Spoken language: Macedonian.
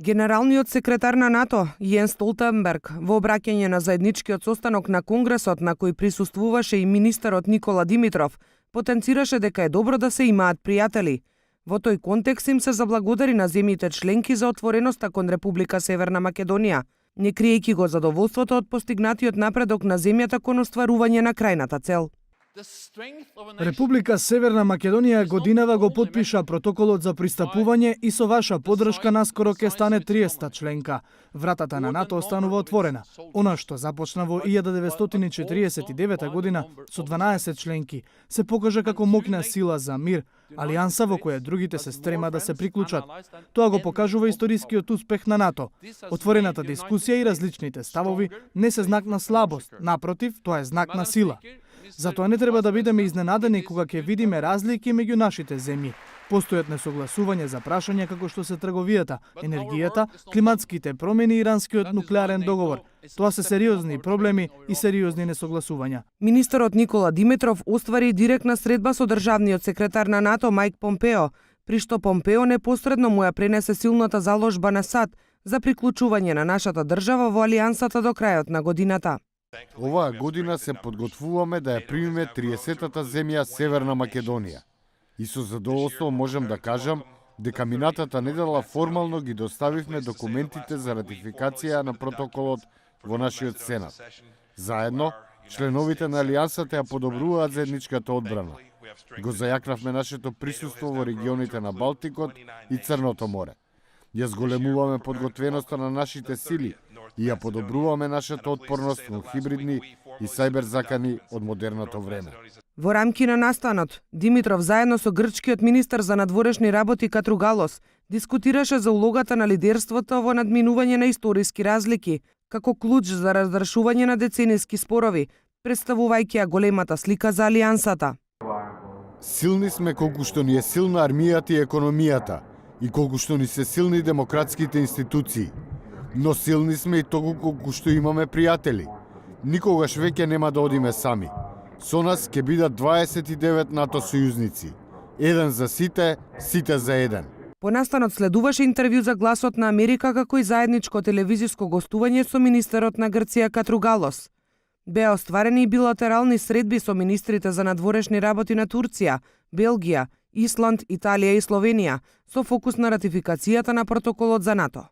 Генералниот секретар на НАТО, Јенс Столтенберг, во обраќање на заедничкиот состанок на Конгресот на кој присуствуваше и министерот Никола Димитров, потенцираше дека е добро да се имаат пријатели. Во тој контекст им се заблагодари на земјите членки за отвореноста кон Република Северна Македонија, не криејќи го задоволството од постигнатиот напредок на земјата кон остварување на крајната цел. Република Северна Македонија годинава го потпиша протоколот за пристапување и со ваша подршка наскоро ќе стане 30-та членка. Вратата на НАТО останува отворена. Она што започна во 1949 година со 12 членки се покажа како моќна сила за мир, алијанса во која другите се стрема да се приклучат. Тоа го покажува историскиот успех на НАТО. Отворената дискусија и различните ставови не се знак на слабост, напротив, тоа е знак на сила. Затоа не треба да бидеме изненадени кога ќе видиме разлики меѓу нашите земји. Постојат несогласувања за прашања како што се трговијата, енергијата, климатските промени и иранскиот нуклеарен договор. Тоа се сериозни проблеми и сериозни несогласувања. Министерот Никола Димитров оствари директна средба со државниот секретар на НАТО Мајк Помпео, при што Помпео непосредно му ја пренесе силната заложба на САД за приклучување на нашата држава во алијансата до крајот на годината. Оваа година се подготвуваме да ја примиме 30-та земја Северна Македонија. И со задоволство можам да кажам дека минатата недела формално ги доставивме документите за ратификација на протоколот во нашиот Сенат. Заедно, членовите на Алијансата ја подобруваат заедничката одбрана. Го зајакнавме нашето присуство во регионите на Балтикот и Црното море. Ја зголемуваме подготвеноста на нашите сили и ја подобруваме нашата отпорност кон хибридни и сајбер закани од модерното време. Во рамки на настанот, Димитров заедно со грчкиот министер за надворешни работи Катругалос дискутираше за улогата на лидерството во надминување на историски разлики, како клуч за разрешување на деценијски спорови, представувајќи ја големата слика за алијансата. Силни сме колку што ни е силна армијата и економијата, и колку што ни се силни демократските институции. Но силни сме и толку колку што имаме пријатели. Никогаш веќе нема да одиме сами. Со нас ќе бидат 29 НАТО сојузници. Еден за сите, сите за еден. По настанот следуваше интервју за Гласот на Америка како и заедничко телевизиско гостување со министерот на Грција Катругалос. Беа остварени и билатерални средби со министрите за надворешни работи на Турција, Белгија, Исланд, Италија и Словенија, со фокус на ратификацијата на протоколот за НАТО.